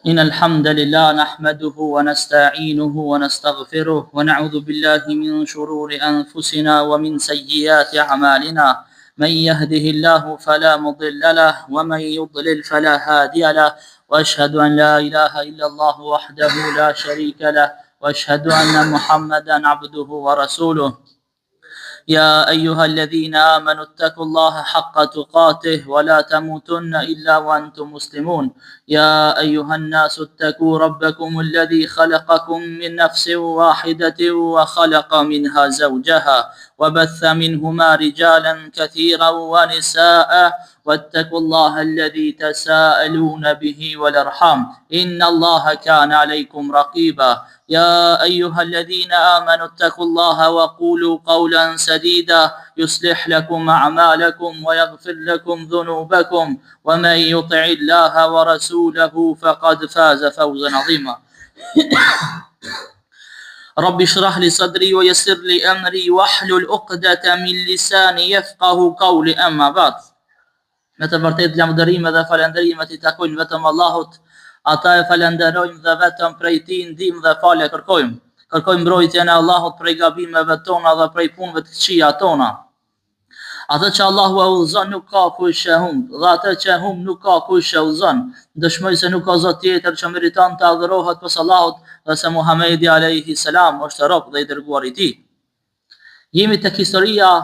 إن الحمد لله نحمده ونستعينه ونستغفره ونعوذ بالله من شرور أنفسنا ومن سيئات أعمالنا من يهده الله فلا مضل له ومن يضلل فلا هادي له وأشهد أن لا إله إلا الله وحده لا شريك له وأشهد أن محمدا عبده ورسوله يا أيها الذين آمنوا اتقوا الله حق تقاته ولا تموتن إلا وأنتم مسلمون يا أيها الناس اتقوا ربكم الذي خلقكم من نفس واحدة وخلق منها زوجها وبث منهما رجالا كثيرا ونساء واتقوا الله الذي تساءلون به والأرحام إن الله كان عليكم رقيبا يا أيها الذين آمنوا اتقوا الله وقولوا قولا سديدا يصلح لكم أعمالكم ويغفر لكم ذنوبكم ومن يطع الله ورسوله فقد فاز فوزا عظيما رب اشرح لي صدري ويسر لي أمري واحلل عقدة من لساني يفقه قولي أما بعد. Me të vërtetë lavdërime dhe falënderimet I takojnë vetëm Allahut. Ata e falenderojmë dhe vetëm prej Tij ndihmë dhe falje kërkojmë. Kërkojmë mbrojtjen e Allahut prej gabimeve tona dhe prej punëve të këqija tona. Atë që Allahu e udhëzon nuk ka kush e humb, dhe atë që e humb nuk ka kush e udhëzon. Dëshmoj se nuk ka Zot tjetër që meriton të adhurohet pas Allahut dhe se Muhamedi alayhi salam është rob dhe I dërguar I Tij. Jemi tek historia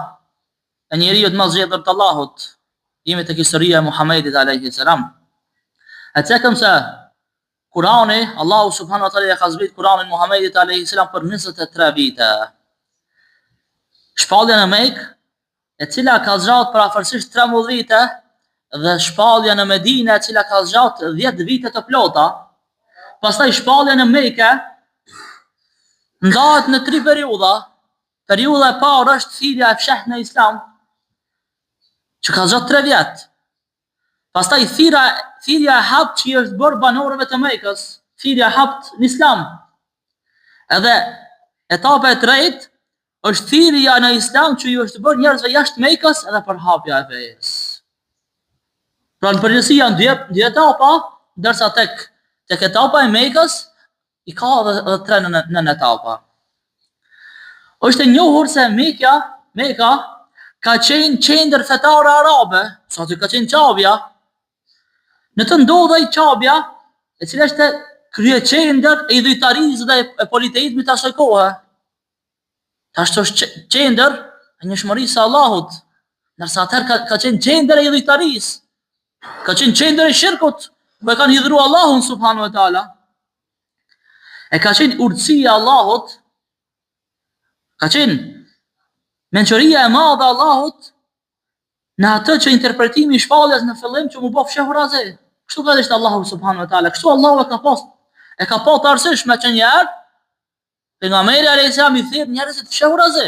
e njeriut më zgjedhur të Allahut. Jemi tek historia e Muhamedit alayhi salam. E cekëm se Kurani, Allahu subhanahu wa taala ka zbrit Kur'anin Muhamedit alayhi salam për 23 vite. Shpallja në Mekë, e cila ka zgjatur për afërsisht 13 vite, dhe shpallja në Medinë, e cila ka zgjatur 10 vite të plota. Pastaj shpallja në Mekë ndahet në 3 periudha. Periudha e parë është thirrja e fshehtë në Islam, që ka zgjatur 3 vjet. Pastaj thirrja e haptë që është bërë banorëve të Mekës, thirrja e haptë në Islam. Edhe etapa e tretë është thirrja në Islam që ju është bërë njerëzve jashtë Mekës edhe për hapja e fesë. Pra në përgjithësi janë dy etapa, ndërsa tek etapa e Mekës I ka edhe 3 në etapa. Është e njohur se Meka ka qenë qendër fetare arabe, sa që ka qenë qabja. Në të ndodhej qabja, e cila është krye qendër e idhujtarisë dhe e politeizmit të asaj kohe. Ashtu është qendër e njohshmërisë së Allahut, ndërsa atëherë ka qenë qendër e idhujtarisë. Ka qenë qendër e shirkut, ku e kanë hidhur Allahun subhanahu wa taala. E ka qenë urtësia e Allahut, ka qenë mençuria e madhe e Allahut në atë që interpretimi I shpalljes në fillim që mu bë fshehur aze. Kështu ka thënë Allahu subhanahu wa taala. Kështu Allahu e ka pa të arsyeshme që njëherë pejgamberi alayhis salam I thirr njerëzit të fshehur aze.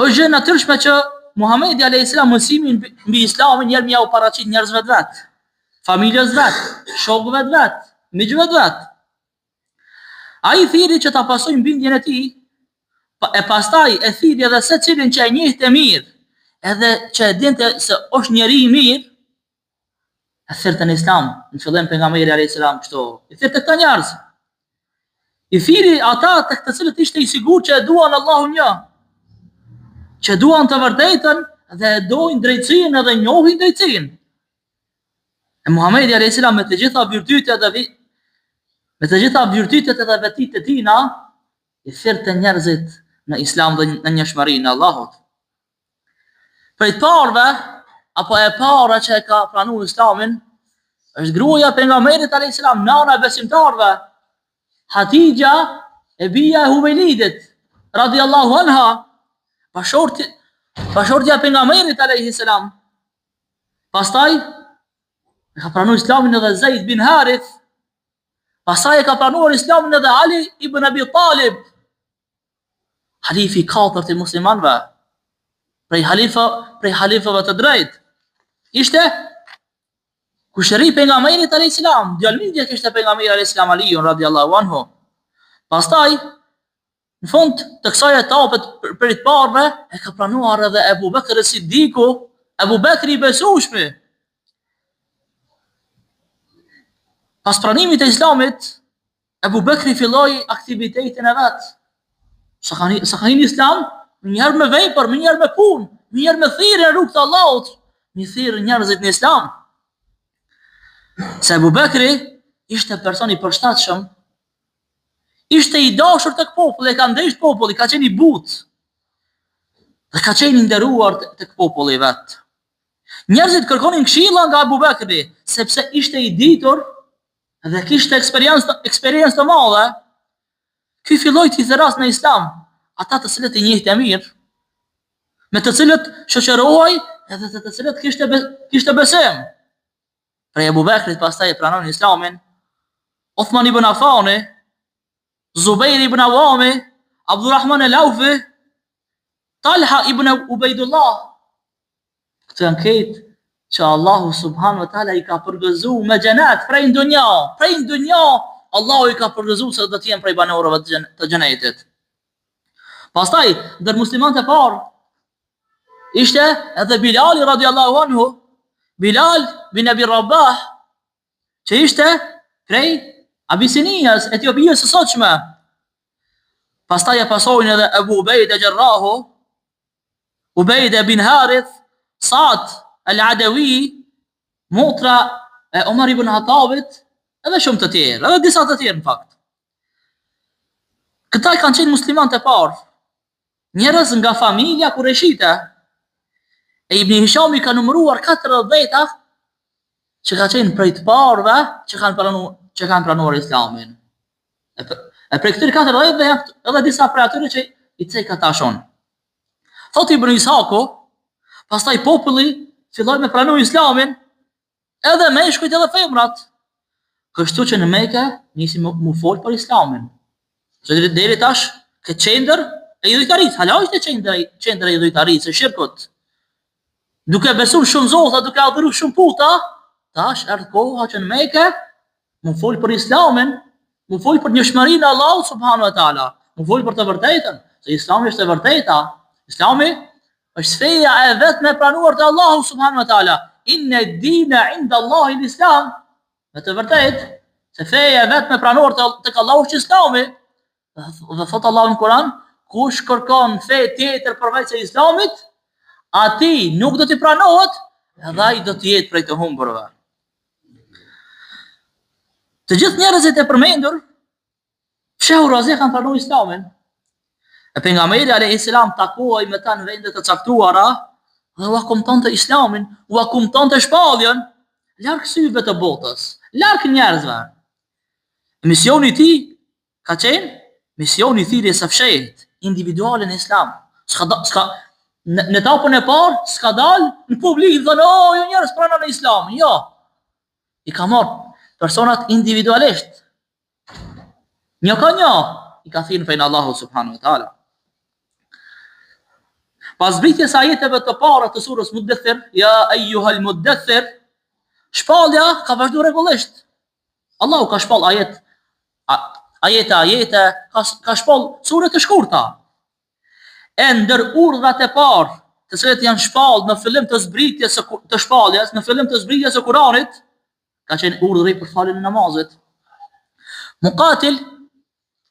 Është gjë natyrshme që Muhamedi alayhis salam mësimin mbi Islamin njerë mja u paraqit njerëzve të vet, familjes vet, shokëve të vet, miqve të vet. Ai thirri që ta pasojnë bindjen e tij, e pastaj e thirrje edhe secilin që e njehte mirë, edhe që e dinte se është njeri I mirë, e thirrte në Islam. Në fillim pejgamberi alayhis salam kështu, I thirrte këta njerëz. I thirri ata tek të cilët ishte I sigurt që e duan Allahun një, që duan të vërtetën dhe e dojnë drejtësinë edhe njohin drejtësinë. E Muhamedi alayhis salam me të gjitha virtytet edhe vetitë e tina, I thirrte njerëzit në Islam dhe në njohshmërinë e Allahut. Për të parëve, apo e para që e ka pranuar Islamin, është gruaja e pejgamberit alayhis salam, nana e besimtarëve, Hatija e bija e Huwailidit radhiyallahu anha, bashortja e pejgamberit alayhis salam. Pastaj e ka pranuar Islamin edhe Zaid bin Harith. Pastaj e ka pranuar Islamin edhe Ali ibn Abi Talib, halifi I 4 I muslimanëve, prej halifëve të drejtë. Ishte kushëri pejgamberit alayhis salam, djalmidhja kishte pejgamberi alayhis salam Aliun radhiyallahu anhu. Pastaj në fund të kësaj etape për të parëve e ka pranuar edhe Ebu Bekri Siddiku, Ebu Bekri I besueshmi. Pas pranimit e Islamit, Ebu Bekri filloi aktivitetin e vet. Sa ka hyrë në Islam, njëherë me vepër, njëherë me punë, njëherë me thirrje në rrugt të Allahut, mi thirr njerëzit në Islam. Se Ebu Bekri ishte person i përshtatshëm, ishte i dashur tek populli, ka ndeshur populli, ka qenë i butë. Dhe ka qenë i nderuar tek populli vet. Njerëzit kërkonin këshilla nga Ebu Bekri, sepse ishte i ditur dhe kishte eksperiencë të madhe. Ky filloi të thirras në Islam ata të cilët i njehte mirë, me të cilët shoqërohej edhe të cilët kishte besim. Prej Ebu Bekrit pastaj e pranoi Islamin Uthman ibn Affani, Zubair ibn Awami, Abdulrahman el-Aufi, Talha ibn Ubaidullah. Këtë janë këtë që Allahu subhanahu wa taala i ka përgëzuar me xhenet prej dunja, Allahu i ka përgëzuar se do të jenë prej banorëve të xhenetit. Pastaj ndër muslimanët e parë ishte edhe Bilal radiallahu anhu, Bilal bin Abi Rabah, që ishte prej Abisinias, Etiopijës së sotshme. Pastaj e pasojnë edhe Abu Ubejde Gjerrahu, Ubejde bin Harith, Saad al-Adawi, motra e Omar ibn Hattabit, edhe shumë të tjerë, edhe disa të tjerë në fakt. Këta kanë qenë muslimanët e parë, njerëz nga familja kureshite. E Ibn Hishami ka numëruar 40 që ka qenë prej të parëve që kanë pranuar Islamin. E prej këtyre 40 dhe edhe disa prej atyre që i cek ata shon. Thot Ibn Isaku, pastaj populli filloi me pranu Islamin, edhe meshkujt edhe femrat. Kështu që në Mekë nisi mu fol për Islamin. Se deri tash këtë qendër e idhujtarisë, hala është qendër e idhujtarisë, e shirkut. Duke besuar shumë zota, duke adhuruar shumë puta, tash erdhi koha që në Mekë mu fol për Islamin, mu fol për njohurinë e Allahut subhanahu wa taala, mu fol për të vërtetën, se Islami është e vërteta. Islami është feja e vetme e pranuar te Allahu subhanahu wa taala. Inna ad-dina 'inda Allahi al-Islam. Me të vërtetë, se feja e vetme e pranuar tek Allahu është Islami. Dhe thot Allahu në Kur'an, kush kërkon fe tjetër përveç se Islamit, ati nuk do t'i pranohet, edhe ai do të jetë prej të humburve. Të gjithë njerëzit e përmendur, fshehu razi kanë pranuar Islamin. E pejgamberi alayhis salam takohej me ta në vende të caktuara dhe u akumtonte Islamin, u akumtonte shpalljen larg syve të botës, larg njerëzve. Misioni i tij ka qenë misioni i thirrjes së fshehtë individuale në Islam. Në etapën e parë s'ka dalë në publik dhe ju njerëz pranojnë Islamin, jo. I ka marrë personat individualisht. Një ka një i ka thirrë fejnë Allahu subhanahu wa taala. Pas zbritjes ajeteve të para të surës Muddathir, ja ayyuhal muddathir, shpallja ka vazhduar rregullisht. Allahu ka shpall ajete, ka shpall sure të shkurta. E ndër urdhat e parë, të cilët janë shpallë në fillim të zbritjes të shpalljes, në fillim të zbritjes së Kuranit, ka qenë urdhri për faljen e namazit. Muqatil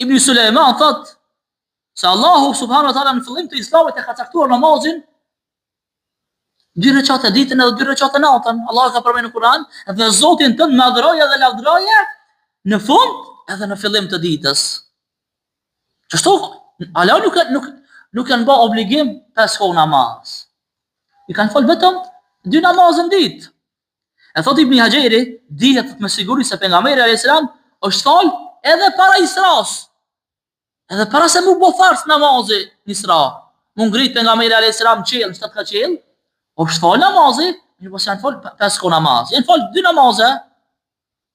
ibn Sulejman thot se Allahu subhanahu wa taala në fillim të Islamit e ka caktuar namazin 2 recate ditën edhe 2 recate natën. Allahu ka përmendur në Kur'an, dhe Zotin tënd më adhuroje dhe lavdëroje në fund edhe në fillim të ditës. Çështo, Allah nuk kanë bë obligim 5 kohë namaz. I kanë fal vetëm 2 namazë në ditë. E thot Ibn Hajeri, dihet me siguri se pejgamberi alayhis salam është fal edhe para Isras. Edhe para se mu bo fars namazi në Isra. Mu ngrit pejgamberi alayhis salam qiell, në 7 qiell, është fal namazi, një pas janë fal 5 kohë namaz. Janë fal 2 namazë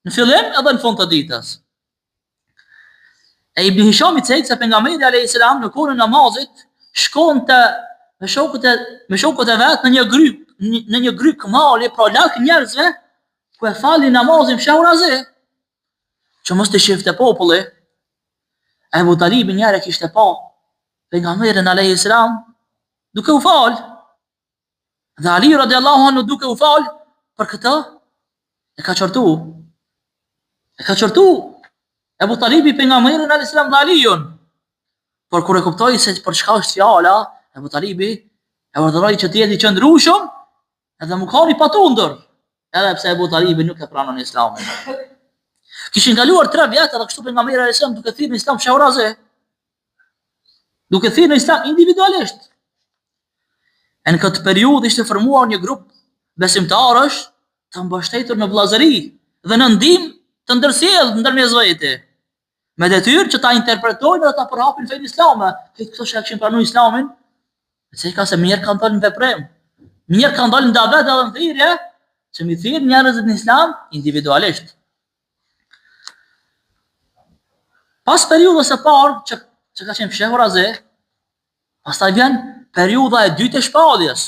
në fillim edhe në fund të ditës. E Ibn Hisham i thëjtë se pejgamberi alayhis salam në kohën e namazit shkonte me shokët e vet në një gryk mali, pra larg njerëzve, ku e falin namazin fshehu razi, që mos të shifte populli. Abu Talib njëherë kishte pa pejgamberin alayhis salam duke u fal. Dhe Ali radiallahu anhu duke u fal, për këtë e ka qortu. E ka qërtu Ebu Talibi pejgamberin alayhis salam dhe Aliun. Por kur e kuptoi se për çka është fjala, Ebu Talibi e urdhëroi që të jetë i qëndrueshëm edhe mu kanë i patundur. Edhe pse Ebu Talibi nuk e pranon Islamin. Kishin kaluar 3 vjet edhe kështu pejgamberi alayhis salam duke thirrë në Islam fshehuraze. Duke thirrë në Islam individualisht. E në këtë periudhë ishte formuar një grup besimtarësh të mbështetur në vllazëri dhe në ndihmë të ndërsjellë ndërmjet vetë. Me detyrë që ta interpretojnë dhe ta përhapin fenë islame. Këto që kishin pranuar Islamin, se ka se mirë kanë dalë në veprim. Mirë kanë dalë në davet edhe në thirrje, që mi thirr njerëzit në Islam individualisht. Pas periudhës së parë që ka qenë fshehuraze, pastaj vjen periudha e dytë e shpalljes,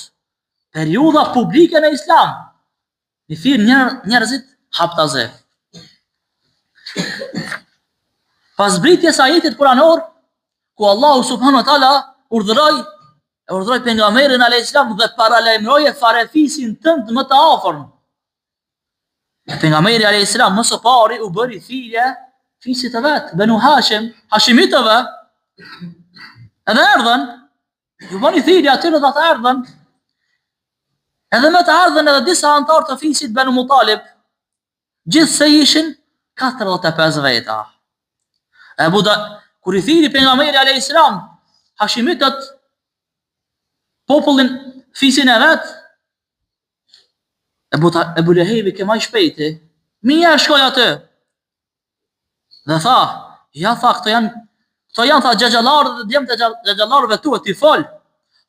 periudha publike në Islam. Mi thirr njerëzit haptaze. Pas zbritjes së ajetit kuranor, ku Allahu subhanahu wa taala urdhëroi pejgamberin alayhis salam dhe paralajmëroi farefisin tënd më të afërm. Pejgamberi alayhis salam më së pari u bëri thirrje fisit të vet, Banu Hashim, Hashimitëve. Edhe erdhën, ju bëni thirrje atyre dhe ata erdhën. Edhe me të ardhën edhe disa antarë të fisit Banu Mutalib, gjithse ishin 45 veta. Kur i thiri pejgamberi alayhis salam Hashimitët, popullin fisin e vet, Ebu Lehebi ke maj shpejti, mija shkoj aty. Dhe tha, këto janë tha xhaxhallarë dhe djemt e xhaxhallarëve tuaj ti fol.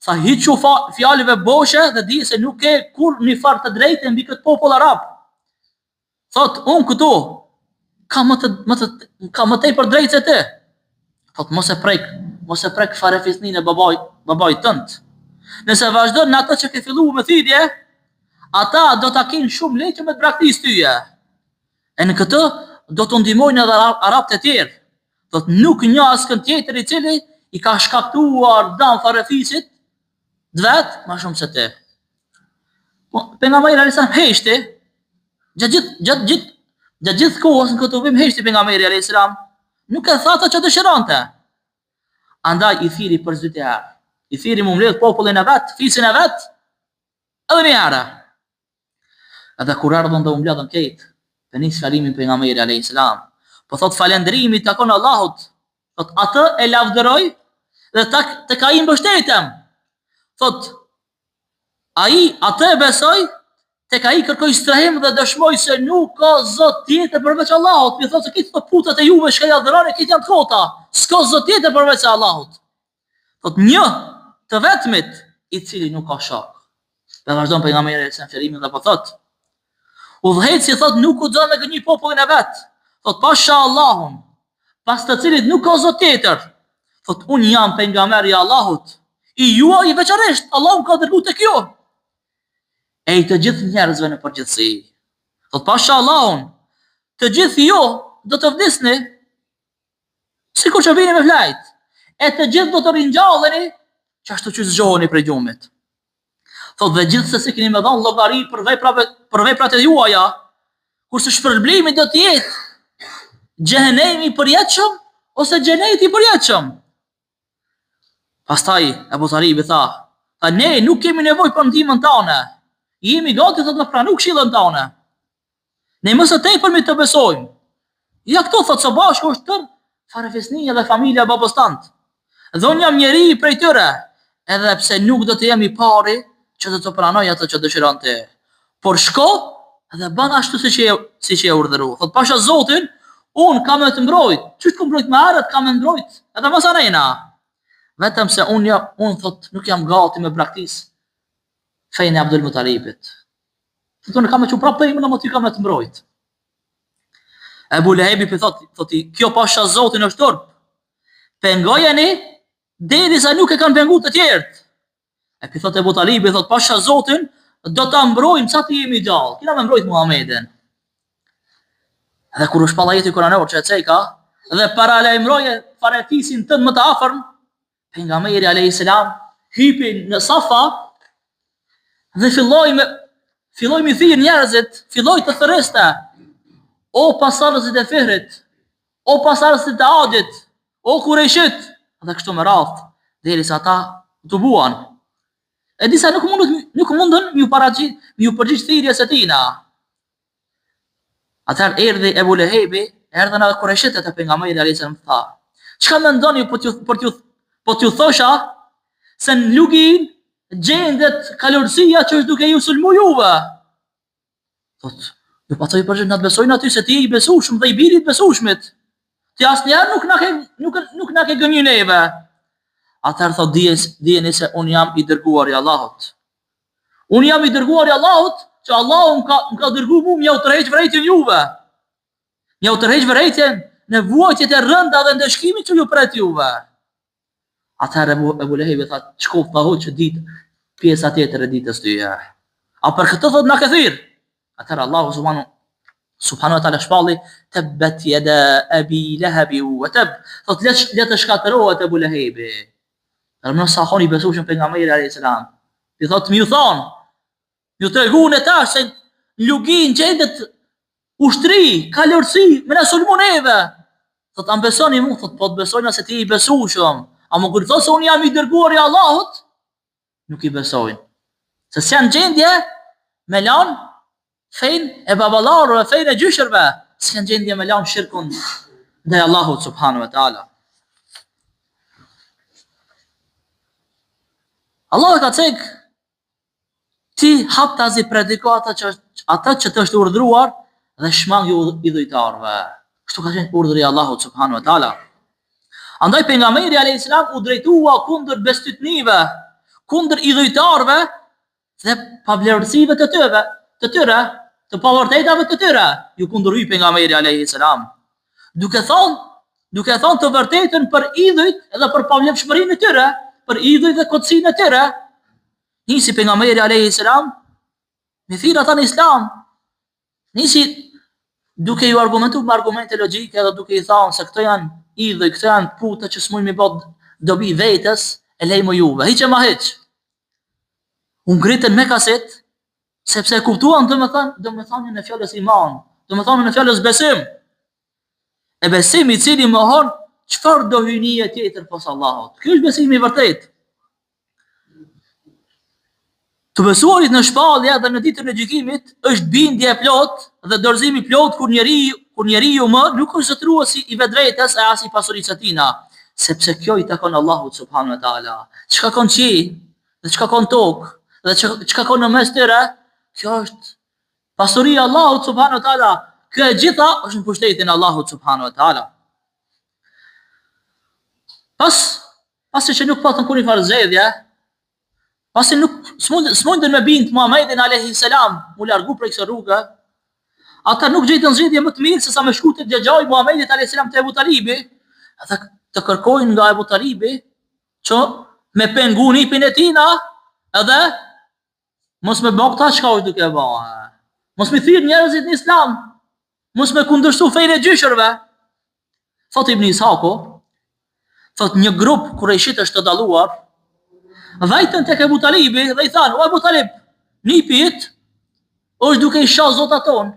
Tha hiqu fjalëve boshe dhe di se nuk ke kur një farë të drejtë mbi këtë popull arab. Thot, unë këtu ka më tej për drejtë se ti. Thot, mos e prek farefisnin e babait tënd. Nëse vazhdon në ato që ke filluar me thirrje, ata do ta kenë shumë lehtë me të braktisë tyje. E në këtë do të ndihmojnë edhe arabët e tjerë. Thot, nuk një askën tjetër i cili i ka shkaktuar dëm farefisit vet më shumë se ti. Pejgamberi alayhis salam heshti gjatë gjithë kohës në këtë vim heshti pejgamberi alayhis salam, nuk e tha ato që dëshironte. Andaj i thiri për zytë herë. I thiri më mbledh popullin e vet, fisin e vet, edhe një herë. Edhe kur ardhën dhe u mbledhën këtë, penis falimin pejgamberi alayhis salam. Po thot falëndrimi takon Allahut. Thot atë e lavdëroj dhe tek ai mbështetem. Thot ai atë e besoj, tek ai kërkoj strehim dhe dëshmoj se nuk ka zot tjetër përveç Allahut. Mi thot se këto putat e juve që ja dhëroni këto janë të kota. S'ka zot tjetër përveç Allahut. Thot një të vetmit i cili nuk ka shok. Dhe vazhdon pejgamberi alayhis salam fjallimin dhe po thot: udhëheci thot nuk u do me gënjë popullin e vet. Thot pasha Allahun, pas të cilit nuk ka zot tjetër. Thot unë jam pejgamberi i Allahut, i juaj i veçanërisht, Allahu ka dërguar tek ju. E i të gjithë njerëzve në përgjithësi. Thot pasha Allahun, të gjithë ju do të vdesni sikur që vini me flajt. E të gjithë do të ringjalleni qashtu që zgjoheni prej gjumit. Thot dhe gjithë se si keni me dhënë llogari për veprat e juaja, kurse shpërblimi do të jetë xhehenemi i përjetshëm ose xheneti i përjetshëm. Pastaj Ebu Talibi tha, ne nuk kemi nevojë për ndihmën tënde. Jemi gati të pranojmë këshillën tënde. Ne më së tepërmi të besojmë. Ja këto thot së bashku është tërë farefisnia dhe familja e babës tënd. Dhe unë jam njeri prej tyre, edhe pse nuk do të jemi pari që do të pranoj ato që dëshiron ti. Por shko dhe bën ashtu siç e urdhëroi. Thot pasha Zotin, unë kam të mbrojt. Çish ku mbrojt më herët kam mbrojt. Edhe mos arena. Vetëm se unë thot nuk jam gati me braktis fejnë e Abdul Mutalibit. Thot unë kam të prapë imë në ty kam të mbrojt. Ebu Lehebi thoti, kjo pasha Zotin është turp. Pengojeni derisa nuk e kanë penguar të tjerët. E pi thot Ebu Talibi, thot pasha Zotin, do ta mbrojmë sa të jemi gjallë. Kina me mbrojt Muhamedin. Dhe kur u shpall ajeti kuranor që e ceka, dhe paralajmëroje farefisin tënd më të afërm, pejgamberi alayhis salam hypi në safa dhe filloi me thirr njerëzit, filloi të thërriste. o pasardhësit e Fihrit, o pasardhësit e Adit, o Kurejshit, dhe kështu me radhë, derisa ata tubuan. E disa nuk mundën ju përgjigj thirrjes së tina. Atëherë erdhi Ebu Lehebi, erdhën edhe Kurejshitët e pejgamberit alayhis salam tha: "Çka mendoni po t'ju thosha se në Lugin gjendet kalorësia që është duke ju sulmu juve?" Thot, ju pasoj përgjigj na të besojnë aty se ti je i besueshëm dhe i biri i besueshmit. Ti asnjëherë nuk na ke gënjë neve. Atëherë thot, dijeni se unë jam i dërguar i Allahut. Unë jam i dërguar i Allahut, që Allahu më ka dërguar mua m'ja u tërheq vërejtjen juve. M'ja u tërheq vërejtjen në vuajtjet e rënda dhe ndëshkimit që ju pret juve. Atëherë Ebu Lehebi tha, shkof pa hoqë ditë, pjesa tjetër e ditës tyje. A për këtë thot na ke thirr? Atëherë Allahu subhanahu wa taala shpalli, tabbat yada abi lahab wa tab. Thot le të shkatërohet Ebu Lehebi. Në sahoni besueshëm pejgamberi alayhis salam. I thot më ju thon, ju treguan e tash se në Lugin gjendet ushtri, kalorësi, me na sulmu neve. Thot am besoni mu? Thot po të besojna se ti i besueshëm. A më kur thot se unë jam i dërguar i Allahut, nuk i besojnë. Se s'janë gjendje me lan fejnë e baballarëve, fejnë e gjyshërve, s'janë gjendje me lan shirkun ndaj Allahut subhanahu wa taala. Allah e ka cek, ti hap tazi prediko ata që të është urdhruar dhe shmang ju idhujtarve. Kështu ka qenë urdhri Allahut subhanahu wa taala. Andaj pejgamberi alayhis salam u drejtua kundër bestytnive, kundër idhujtarve dhe pavlerësive të tyre, të pavërtetave të tyre, ju kundërhyi pejgamberi alayhis salam. Duke thonë të vërtetën për idhujt edhe për pavlefshmërinë e tyre, për idhujt dhe kotësinë e tyre. Nisi pejgamberi alayhis salam me thirr ata në Islam. Nisi duke ju argumentuar me argumente logjike dhe duke i thënë se këto janë idhuj, këto janë puta që s'mund mi bë dobi vetes, e lejmë juve. Hiç e ma hiç. U ngritën me kaset, sepse e kuptuan domethënien e fjalës iman, domethënien e fjalës besim. E besimi i cili mohon çfarë do hyjnie tjetër pas Allahut. Ky është besimi i vërtet. Të besuarit në shpallje dhe në ditën e gjykimit është bindje e plot dhe dorëzimi i plot kur njeriu më nuk është zotruesi i vetvetes e as i pasurisë së tina, sepse kjo i takon Allahut subhanahu wa taala. Çka ka qi dhe çka ka tokë dhe çka ka në mes tyre, kjo është pasuria e Allahut subhanahu wa taala. Kjo e gjitha është në pushtetin e Allahut subhanahu wa taala. Pasi që nuk patën kur i farë zgjedhje, pasi nuk s'mundën me bind Muhamedit alayhis salam mu largu prej kësaj rruge, ata nuk gjetën zgjedhje më të mirë se sa me shku të xhaxhai Muhamedit alayhis salam te Abu Talibi, ata të kërkojnë nga Abu Talibi që me pengu nipin e tina edhe mos me bë këta çka është duke bërë. Mos me thirr njerëzit në Islam, mos me kundërshtu fejnë e gjyshërve. Thot Ibn Ishaku, thot një grup kurejshit është të dalluar, vajtën tek Abu Talibi dhe i thanë: "O Abu Talib, nipit është duke i shah zotat ton,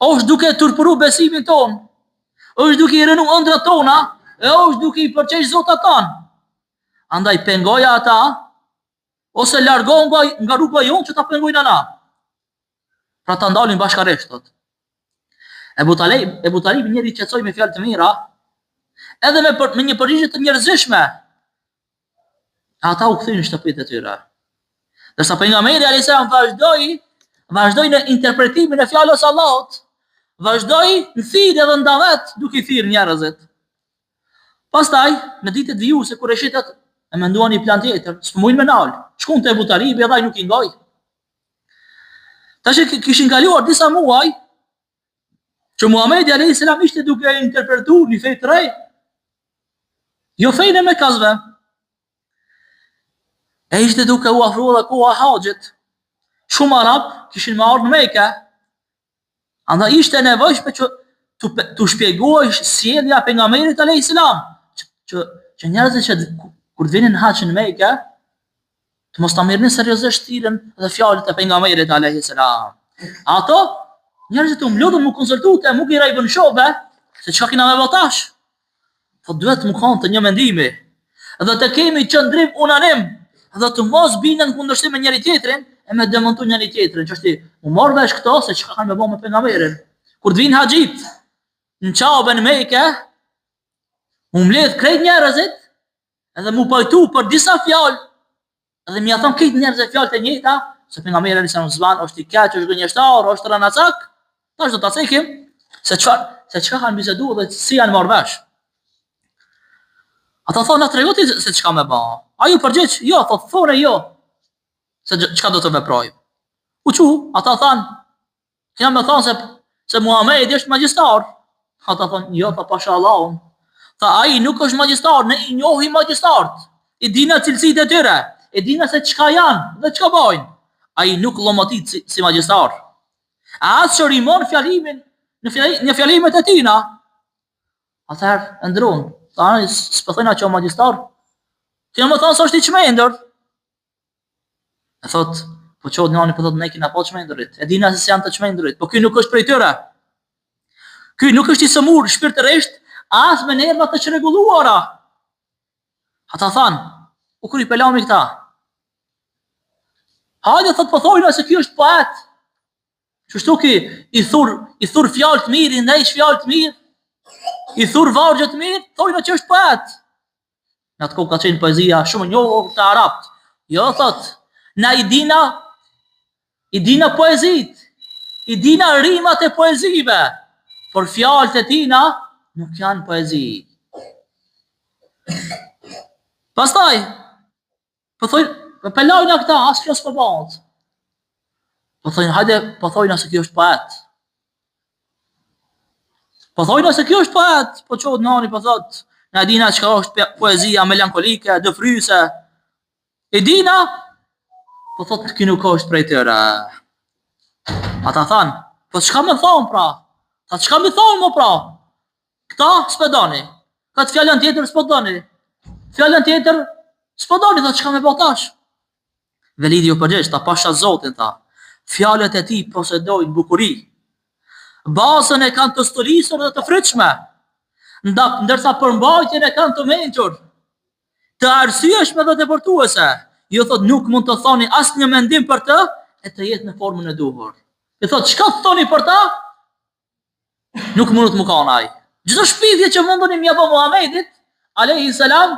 është duke turpëru besimin ton, është duke i rënu ëndrat tona, e është duke i përqesh zotat ton. Andaj pengoja ata ose largon nga rruga jonë që ta pengojnë ana." Pra ta ndalin bashkërisht thot. Abu Talib njëri qetësoi me fjalë të mira, edhe me një përgjigje të njerëzishme. Ata u kthyn në shtëpitë e tyre. Derisa pejgamberi alayhis salam vazhdoi në interpretimin e fjalës së Allahut, vazhdoi në thirrje dhe ndavet duke i thirrë njerëzit. Pastaj në ditët vijuse kur Kurejshitët e menduan një plan tjetër, s'mujnë me nal. Shkon te Abu Talibi edhe ai nuk i ngoj. Tash kishin kaluar disa muaj që Muhamedi alayhis salam ishte duke interpretuar një fe të re. Jo fejnë e Mekasve. E ishte duke u afruar dhe koha haxhit. Shumë arab kishin me ardhur në Mekë. Andaj ishte nevojshme që tu shpjegohesh sjellja e pejgamberit alayhis salam, që njerëzit që kur vinin në haxh në Mekë, të mos ta merrnin seriozisht thirrjen dhe fjalët e pejgamberit alayhis salam. Ato Njerëzit u mlodhën mu konsultute, mu gira ibn Shobe, se çka kena me botash. Po duhet mu kanë të një mendimi. Dhe të kemi qëndrim unanim, dhe të mos binen kundërshtim me njëri tjetrin, e me demontu njëri tjetrin, që është u marrë vesh këto se çka kanë me bë me pejgamberin. Kur të vinë haxhit në Kabe në Mekë, u mbledh krejt njerëzit, edhe mu pajtu për disa fjalë, edhe mi ia thon krejt njerëzve fjalët e njëjta, se pejgamberi sallallahu alaihi wasallam është i keq, është gënjeshtar, është ranacak. Tash do ta cekim se çka kanë biseduar dhe si janë marrë vesh. Ata thonë na tregoti se çka më bë. Ai u përgjigj, jo, thonë jo. Se çka do të veproj. U çu, ata thanë, kena më thonë se Muhamedi është magjistar. Ata thonë, jo, pa pashallahu. Tha ai nuk është magjistar, ne i njohim magjistart. I dina cilësitë e tyre, e dina se çka janë dhe çka bojnë. Ai nuk llomotit si magjistar. As që rimon fjalimin në fjalimet e tina. Atëherë ndron. Tha, s'pëthojna që o magjistar. Kena më thonë së është i çmendur. E thot, po qodë njani po thot ne kina po çmendurit. E dina se janë të çmendurit, po ky nuk është prej tyre. Ky nuk është i sëmur shpirtërisht, as me nerva të çrregulluara. Ata thanë, u kry pelami këta. Hajde thot po thojna se ky është poet. Qështu ki i thur fjalë të mirë, i ndajsh fjalë të mirë, i thur vargje të mirë, thojna që është poet. Në atë kohë ka qenë poezia shumë njohur të arabt. Jo, thot, na i dina poezit, i dina rimat e poezive, por fjalët e tina nuk janë poezi. Pastaj, pelojna këta, as kjo s'po bëhet. Po thojnë, hajde, po thojnë se kjo është poet. Po thojnë se kjo është poet, po qodë nani, po thot, na dina çka është poezia melankolike, dëfryse. E dina, po thot, kjo nuk është prej tëre. Ata thanë, po çka me thonë pra? Tha, çka me thonë mo pra? Këta s'pedoni, këtë fjallën tjetër s'pedoni. Fjallën tjetër s'pedoni, tha, çka me botash? Velidi u përgjesh, ta pasha zotin, tha. Fjalët e tij posedojnë bukuri. Bazën e kanë të stolisur dhe të frytshme, ndërsa përmbajtjen e kanë të mençur, të arsyeshme dhe të përtuese. Jo thot nuk mund të thoni asnjë mendim për të e të jetë në formën e duhur. I thot çka thoni për ta? Nuk mund të më kanë ai. Çdo shpifje që mundoni m'ia bë Muhamedit alayhi salam,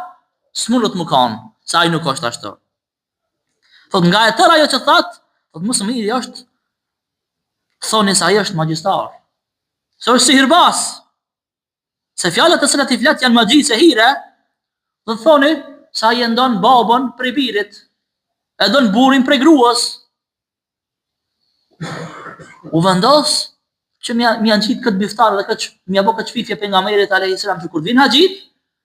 s'mund të më kanë, se ai nuk është ashtu. Thot nga e tëra ajo që thot, thot më së miri është thoni se ai është magjistar. Se është sihirbas. Se fjalët e cilat i flet janë magji se hire, dhe thoni se ai e ndon babën prej birit, e don burrin prej gruas. U vendos që mi janë qitë këtë biftarë dhe mi abo këtë shpifje pejgamberit alayhis salam, që kur vinë haxhit,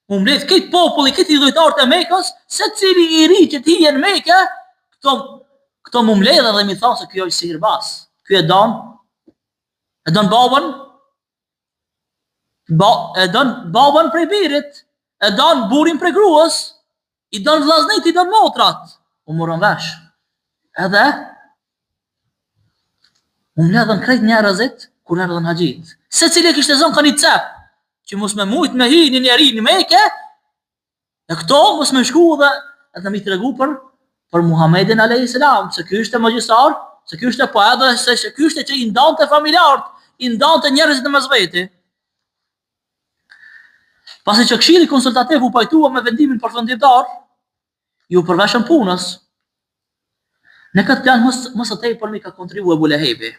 u mbledh këtë populli, këtë idhujtarët e Mekës, se cili i ri që t'hije në Mekë, këto mu mbledhe dhe mi thonë se kjo është sihirbas. Kjo e don babën prej birit, e don burin prej gruas, i don vllaznit, i don motrat. U morën vesh. Edhe u mbledhën krejt njerëzit kur erdhën haxhit. Secili kishte zonë kanë i cep, që mos me mujt me hi një njeri në Mekë, e këto mos me shku edhe mi tregu për Muhamedin alayhis salam, se ky ishte magjistar, se ky ishte poet, se ky ishte që i ndante familjarët, i ndante njerëzit në mes veti. Pasi që këshilli konsultativ u pajtua me vendimin përfundimtar, ju përveshën punës. Në këtë plan mos së tepër mi ka kontribuar Abu Lehebi.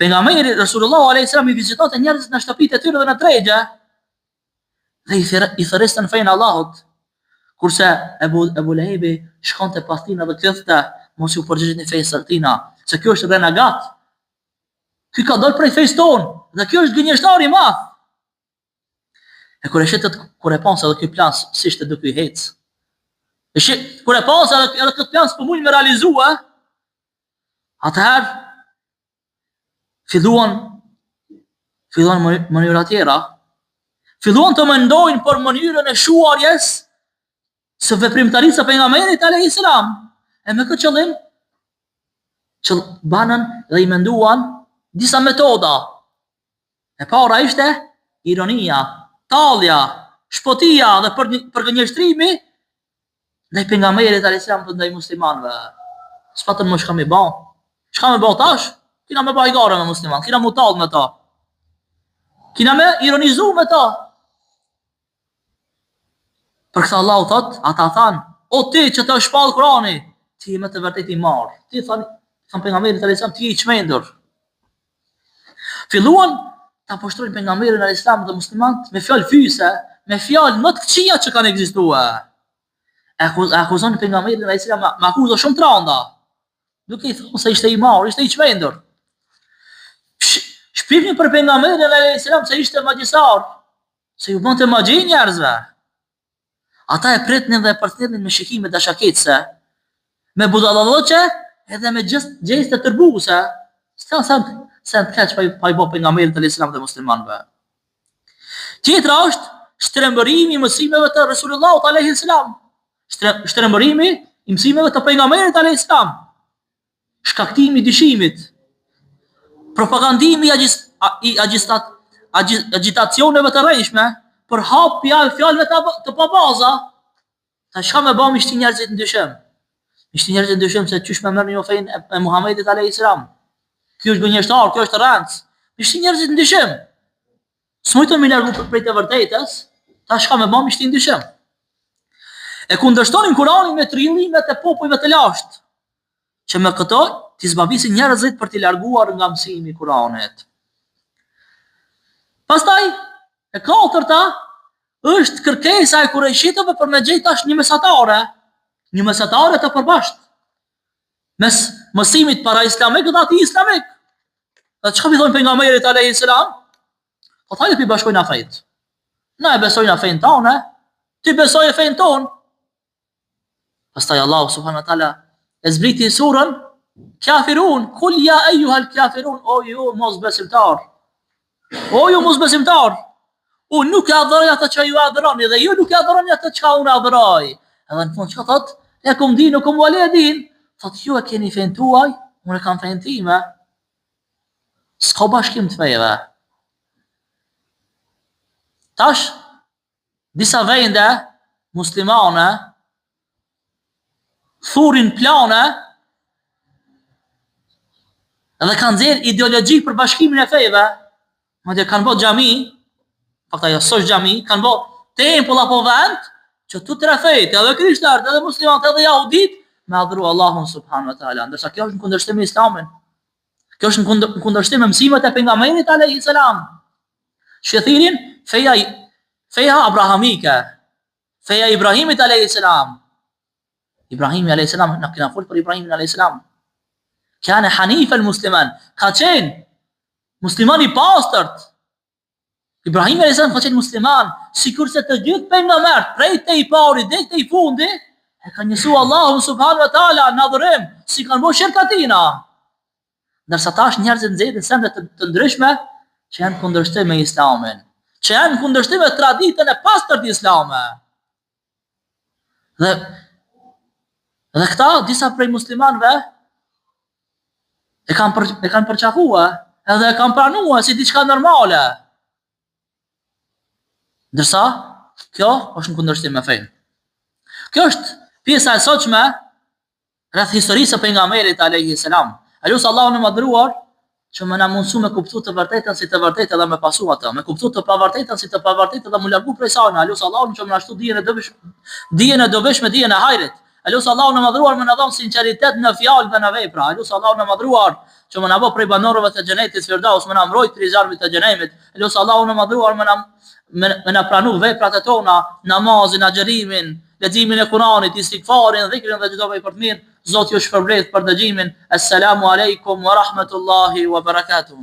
Pejgamberi Resulullah alayhis salam i vizitonte njerëzit në shtëpitë e tyre dhe në tregje, dhe i thërristen fejnë Allahut. Kurse Abu Lehebi shkonte pas tina dhe këthte, mos ju përgjigjet një fejnë sërtina, se kjo është renegat. Ky ka dal prej fejës tonë, dhe kjo është gënjeshtari i madh. E kur e shetet, kur e pansa edhe ky plan si ishte duke i hec. Kur e pansa edhe këtë plan s'po mujnë me realizua, atëherë filluan mënyra tjera, filluan të mendojnë për mënyrën e shuarjes së veprimtarisë së pejgamberit alayhis salam, e me këtë qëllim që banën dhe i menduan disa metoda. E para ishte ironia, tallja, shpotia dhe përgënjeshtrimi ndaj pejgamberit alayhis salam dhe ndaj muslimanëve. S'patën më shka me ba. Shka me ba tash? Kina me ba i gara me musliman, kina mu tallë me ta. Kina me ironizu me ta. Për këta Allahu thot, ata than, o ti që të shpall Kurani, ti me të vërtet i marr. Ti than pejgamberit alayhis salam, ti i çmendur. Filluan ta poshtrojnë pejgamberin alayhis salam dhe muslimanët me fjalë fyse, me fjalë më të këqija që kanë ekzistuar. Akuzon pejgamberin alayhis salam me akuza shumë të rënda. Duke i thonë se ishte i marr, ishte i çmendur. Shpifni për pejgamberin alayhis salam se ishte magjistar, se ju bënte magji njerëzve. Ata e pritnin dhe e përthirnin me shikime dashakitse, me budallallëqe edhe me gjeste tërbuese. S'ka se të keq pa i bo pejgamberit alayhis salam dhe muslimanëve. Tjetra është shtrembërimi i mësimeve të Resulullah alayhis salam. Shtrembërimi i mësimeve të pejgamberit alayhis salam. Shkaktimi i dyshimit. Propagandimi i agitacioneve të rrejshme për hap fjalëve të pabaza. Ta shka me ba mishti njerëzit në dyshim. Mishti njerëzit në dyshim se qysh me mërë një fejnë e Muhammedit alayhis salam. Kjo është gënjeshtar, kjo është rëndës. Mishti njerëzit në dyshim. S'mujtën me largu prej të vërtetës, ta shka me ba mishti në dyshim. E kundërshtonin Kur'anin me trillimet e popujve të lashtë, që me këto t'i zbavisin njerëzit për t'i larguar nga mësimi i Kur'anit. Pastaj, e katërta është kërkesa e kurajshitëve për me gjetë tash një mesatare të përbashkët mes mësimit para islamik dhe ati islamik. Dhe çka i thonë pejgamberit alayhis salam? Po thajë pi bashkojnë fejt. Na e besojnë fejn tonë, ti besoj e fejn tonë. Pastaj Allahu subhanahu wa taala e zbriti surën Kafirun, kul ja ejuhal kafirun, o ju mosbesimtar. O ju mosbesimtar. Unë nuk e adhëroj ata që ju adhëroni dhe ju nuk e adhëroni ata që unë adhëroj. Edhe në fund çka thot? E kum dinu kum waledin. Thot ju e keni fen tuaj, unë e kam fen time. S'ka bashkim të fejve. Tash disa vende muslimane thurin plane edhe kanë nxjerr ideologji për bashkimin e fejve. Madje kanë bërë xhami, fakta jo s'është xhami, kanë bërë tempull apo vend që të tëra fejt, edhe krishterët, edhe muslimanët, edhe jahudit, me adhuru Allahun subhanahu wa taala. Ndërsa kjo është në kundërshtim me Islamin. Kjo është në kundërshtim me mësimet e pejgamberit alayhis salam. Shëthirin feja abrahamike, feja Ibrahimit alayhis salam. Ibrahimi alayhis salam, na kena fol për Ibrahimin alayhis salam. Kana hanifan musliman, ka qenë musliman i pastërt. Ibrahimi alayhis salam ka qenë musliman, sikurse të gjithë pejgamberët, prej te i pari deri te i fundi, e kanë njësu Allahun subhanahu wa taala në adhurim, si kanë bërë shirkatina. Ndërsa tash njerëzit nxjerrin sende të ndryshme që janë kundërshtim me Islamin, që janë kundërshtim me traditën e pastërt islame. Dhe këta disa prej muslimanëve e kanë përqafuar, edhe e kanë pranuar si diçka normale. Ndërsa kjo është në kundërshtim me fenë. Kjo është pjesa e sotshme rreth historisë së pejgamberit alayhis salam. Alus Allahu në madhruar që më na mundsu me kuptu të vërtetën si të vërtetë dhe me pasu atë, me kuptu të pavërtetën si të pavërtetë dhe më largu prej saj. Alus Allahu që më na shtu dijen e dobishme, dijen e hajrit. Alus Allahu në madhruar më na dhon sinqeritet në fjalë dhe në vepra. Alus Allahu në madhruar që më na bë prej banorëve të xhenetit Firdaus, më na mbrojt prej zjarmit të xhenemit. Alus Allahu në madhruar më na pranu veprat e tona, namazin, agjerimin, leximin e Kuranit, istighfarin, dhikrin dhe çdo vepër të mirë. Zoti ju shpërblet për dëgjimin. Assalamu alaikum wa rahmatullahi wa barakatuh.